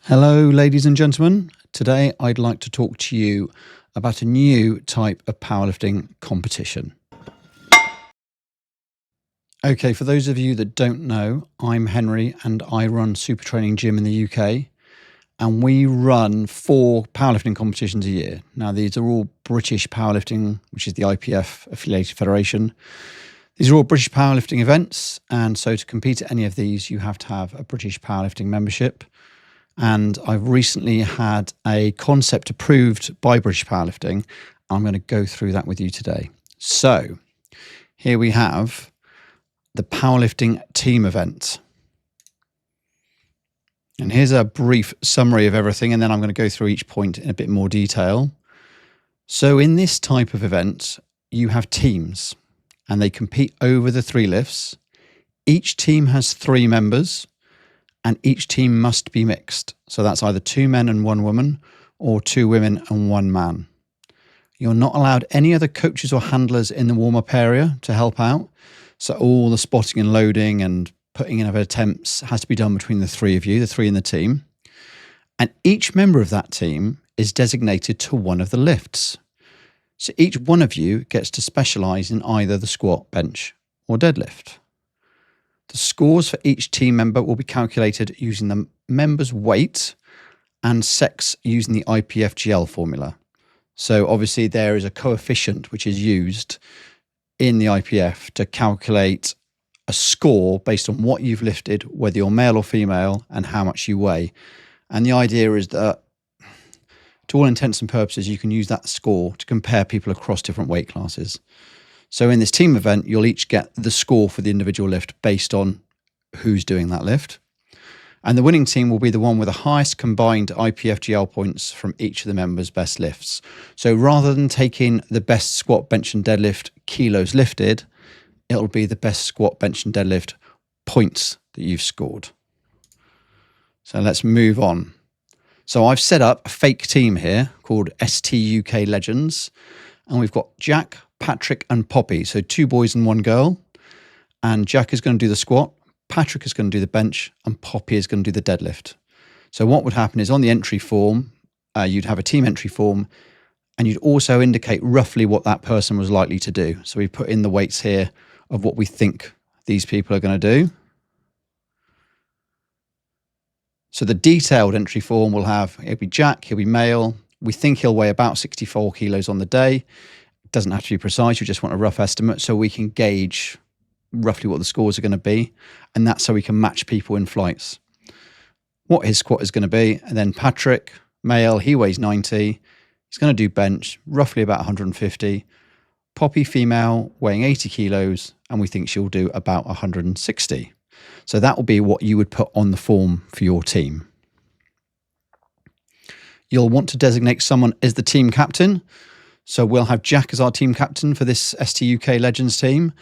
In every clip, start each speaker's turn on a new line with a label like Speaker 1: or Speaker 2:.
Speaker 1: Hello, ladies and gentlemen. Today I'd like to talk to you about a new type of powerlifting competition. Okay, for those of you that don't know, I'm Henry and I run Super Training Gym in the UK, and we run 4 powerlifting competitions a year. Now, these are all British powerlifting, which is the IPF affiliated federation. These are all British powerlifting events, and so to compete at any of these, you have to have a British powerlifting membership. And I've recently had a concept approved by British Powerlifting. I'm going to go through that with you today. So here we have the powerlifting team event. And here's a brief summary of everything, and then I'm going to go through each point in a bit more detail. So in this type of event, you have teams, and they compete over the 3 lifts. Each team has 3 members. And each team must be mixed. So that's either 2 men and 1 woman or 2 women and 1 man. You're not allowed any other coaches or handlers in the warm-up area to help out. So all the spotting and loading and putting in of attempts has to be done between the 3 of you, the 3 in the team. And each member of that team is designated to one of the lifts. So each one of you gets to specialise in either the squat, bench or deadlift. The scores for each team member will be calculated using the member's weight and sex using the IPF formula. So obviously there is a coefficient which is used in the IPF to calculate a score based on what you've lifted, whether you're male or female, and how much you weigh. And the idea is that to all intents and purposes, you can use that score to compare people across different weight classes. So in this team event, you'll each get the score for the individual lift based on who's doing that lift. And the winning team will be the one with the highest combined IPF points from each of the members' best lifts. So rather than taking the best squat, bench and deadlift kilos lifted, it'll be the best squat, bench and deadlift points that you've scored. So let's move on. So I've set up a fake team here called STUK Legends. And we've got Jack, Patrick and Poppy. So 2 boys and 1 girl. And Jack is going to do the squat, Patrick is going to do the bench, and Poppy is going to do the deadlift. So what would happen is on the entry form, you'd have a team entry form, and you'd also indicate roughly what that person was likely to do. So we put in the weights here of what we think these people are going to do. So the detailed entry form will have, it'll be Jack, he'll be male. We think he'll weigh about 64 kilos on the day. It doesn't have to be precise. You just want a rough estimate so we can gauge roughly what the scores are going to be. And that's so we can match people in flights. What his squat is going to be. And then Patrick, male, he weighs 90. He's going to do bench, roughly about 150. Poppy, female, weighing 80 kilos. And we think she'll do about 160. So that will be what you would put on the form for your team. You'll want to designate someone as the team captain. So we'll have Jack as our team captain for this STUK Legends team.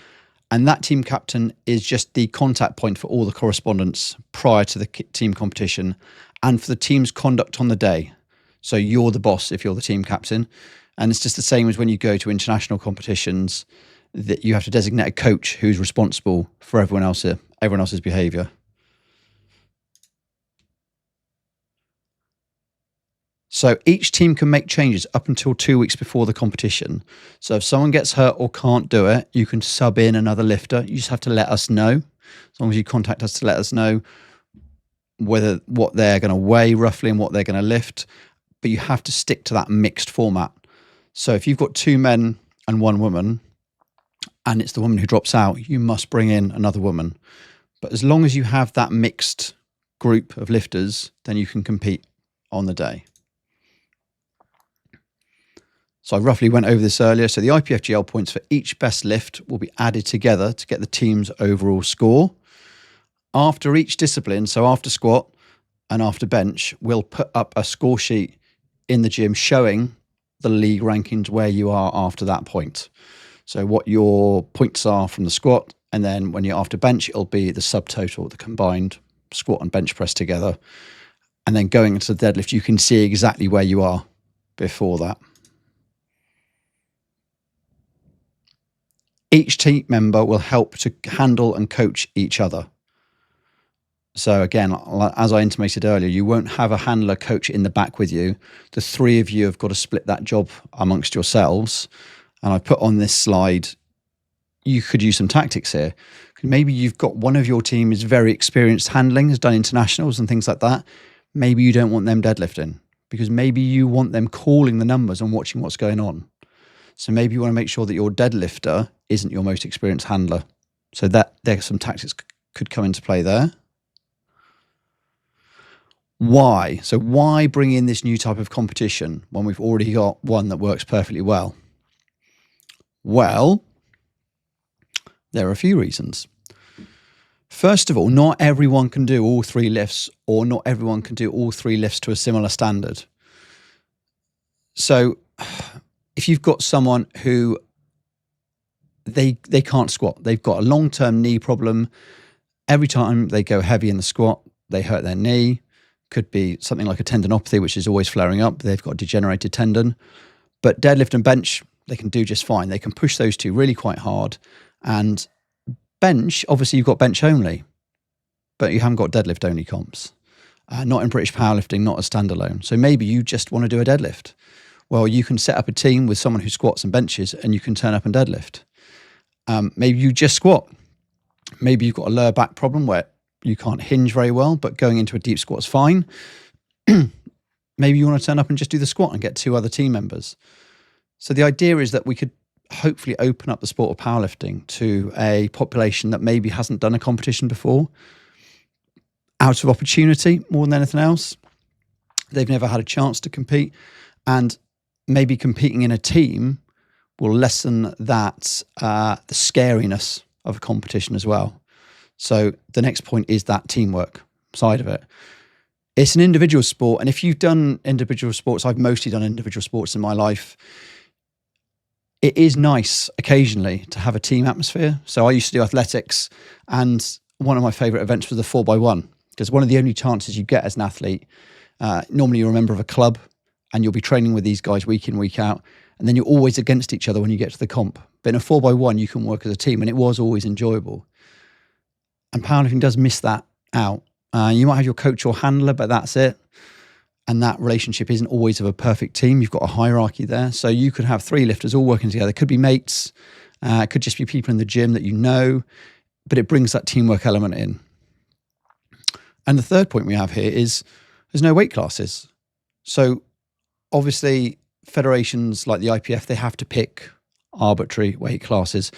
Speaker 1: And that team captain is just the contact point for all the correspondence prior to the team competition and for the team's conduct on the day. So you're the boss if you're the team captain. And it's just the same as when you go to international competitions, that you have to designate a coach who's responsible for everyone else's behaviour. So each team can make changes up until 2 weeks before the competition. So if someone gets hurt or can't do it, you can sub in another lifter. You just have to let us know. As long as you contact us to let us know what they're going to weigh roughly and what they're going to lift. But you have to stick to that mixed format. So if you've got 2 men and 1 woman, and it's the woman who drops out, you must bring in another woman. But as long as you have that mixed group of lifters, then you can compete on the day. So I roughly went over this earlier. So the IPF points for each best lift will be added together to get the team's overall score. After each discipline, so after squat and after bench, we'll put up a score sheet in the gym showing the league rankings where you are after that point. So what your points are from the squat, and then when you're after bench, it'll be the subtotal, the combined squat and bench press together. And then going into the deadlift, you can see exactly where you are before that. Each team member will help to handle and coach each other. So again, as I intimated earlier, you won't have a handler coach in the back with you. The three of you have got to split that job amongst yourselves. And I put on this slide, you could use some tactics here. Maybe you've got one of your team is very experienced handling, has done internationals and things like that. Maybe you don't want them deadlifting because maybe you want them calling the numbers and watching what's going on. So maybe you want to make sure that your deadlifter isn't your most experienced handler. So that there's some tactics could come into play there. Why? So why bring in this new type of competition when we've already got one that works perfectly well? Well, there are a few reasons. First of all, not everyone can do all three lifts, or not everyone can do all three lifts to a similar standard. So if you've got someone who they can't squat, they've got a long-term knee problem, every time they go heavy in the squat, they hurt their knee. Could be something like a tendinopathy, which is always flaring up. They've got a degenerated tendon. But deadlift and bench, they can do just fine. They can push those two really quite hard. And bench, obviously you've got bench only, but you haven't got deadlift only comps. Not in British powerlifting, not a standalone. So maybe you just want to do a deadlift. Well, you can set up a team with someone who squats and benches and you can turn up and deadlift. Maybe you just squat. Maybe you've got a lower back problem where you can't hinge very well, but going into a deep squat's fine. Maybe you want to turn up and just do the squat and get two other team members. So the idea is that we could hopefully open up the sport of powerlifting to a population that maybe hasn't done a competition before, out of opportunity more than anything else. They've never had a chance to compete, and maybe competing in a team will lessen that the scariness of a competition as well. So the next point is that teamwork side of it. It's an individual sport, and if you've done individual sports, I've mostly done individual sports in my life, it is nice occasionally to have a team atmosphere. So I used to do athletics, and one of my favourite events was the 4x1, because one of the only chances you get as an athlete, normally you're a member of a club and you'll be training with these guys week in, week out, and then you're always against each other when you get to the comp. But in a 4x1, you can work as a team, and it was always enjoyable. And powerlifting does miss that out. You might have your coach or handler, but that's it. And that relationship isn't always of a perfect team. You've got a hierarchy there. So you could have three lifters all working together. It could be mates. It could just be people in the gym that you know, but it brings that teamwork element in. And the third point we have here is there's no weight classes. So obviously federations like the IPF, they have to pick arbitrary weight classes.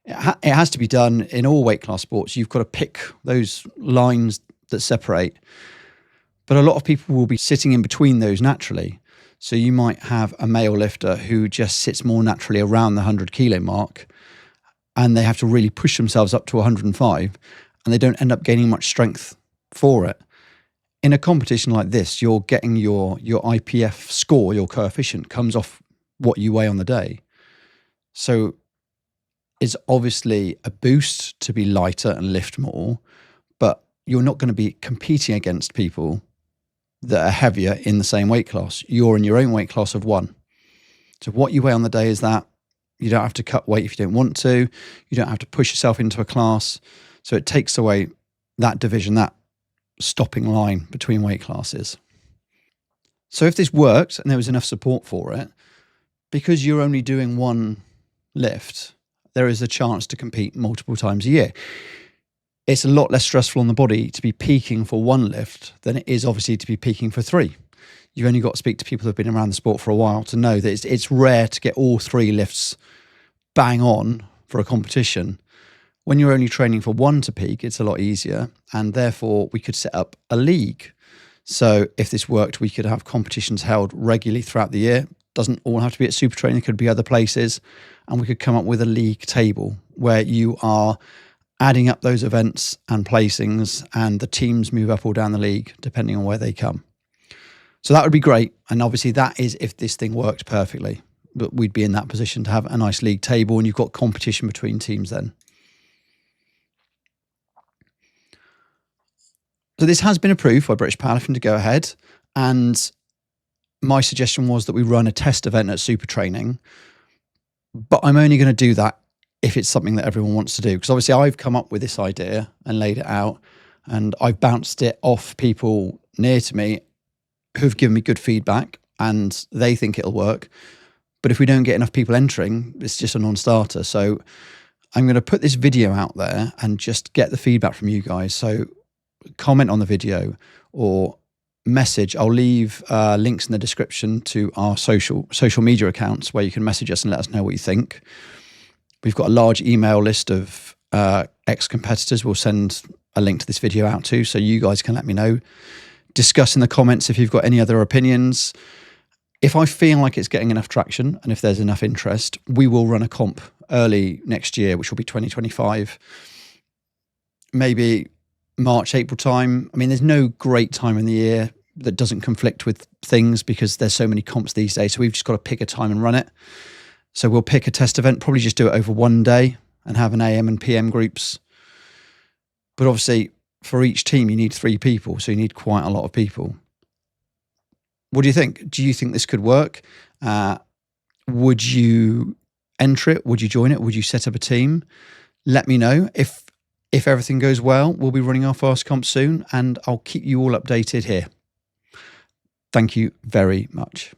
Speaker 1: It has to be done in all weight class sports. You've got to pick those lines that separate. But a lot of people will be sitting in between those naturally. So you might have a male lifter who just sits more naturally around the 100 kilo mark, and they have to really push themselves up to 105, and they don't end up gaining much strength for it. In a competition like this, you're getting your IPF score, your coefficient comes off what you weigh on the day. So it's obviously a boost to be lighter and lift more, but you're not going to be competing against people that are heavier in the same weight class. You're in your own weight class of 1. So what you weigh on the day is that. You don't have to cut weight if you don't want to. You don't have to push yourself into a class. So it takes away that division, that stopping line between weight classes. So if this worked and there was enough support for it, because you're only doing one lift, there is a chance to compete multiple times a year. It's a lot less stressful on the body to be peaking for one lift than it is obviously to be peaking for 3. You've only got to speak to people who've been around the sport for a while to know that it's rare to get all 3 lifts bang on for a competition. When you're only training for 1 to peak, it's a lot easier, and therefore we could set up a league. So if this worked, we could have competitions held regularly throughout the year. Doesn't all have to be at Super Training, it could be other places, and we could come up with a league table where you are adding up those events and placings, and the teams move up or down the league depending on where they come. So that would be great. And obviously that is if this thing worked perfectly, but we'd be in that position to have a nice league table, and you've got competition between teams then. So this has been approved by British Powerlifting to go ahead. And my suggestion was that we run a test event at Super Training, but I'm only going to do that if it's something that everyone wants to do. Because obviously I've come up with this idea and laid it out, And I've bounced it off people near to me who've given me good feedback and they think it'll work. But if we don't get enough people entering, it's just a non-starter. So I'm going to put this video out there and just get the feedback from you guys. So comment on the video or message. I'll leave links in the description to our social media accounts where you can message us and let us know what you think. We've got a large email list of ex-competitors we'll send a link to this video out to, so you guys can let me know. Discuss in the comments if you've got any other opinions. If I feel like it's getting enough traction and if there's enough interest, we will run a comp early next year, which will be 2025. Maybe March, April time. I mean, there's no great time in the year that doesn't conflict with things because there's so many comps these days. So we've just got to pick a time and run it. So we'll pick a test event, probably just do it over one day and have an AM and PM groups. But obviously for each team, you need 3 people. So you need quite a lot of people. What do you think? Do you think this could work? Would you enter it? Would you join it? Would you set up a team? Let me know. If everything goes well, we'll be running our fast comp soon and I'll keep you all updated here. Thank you very much.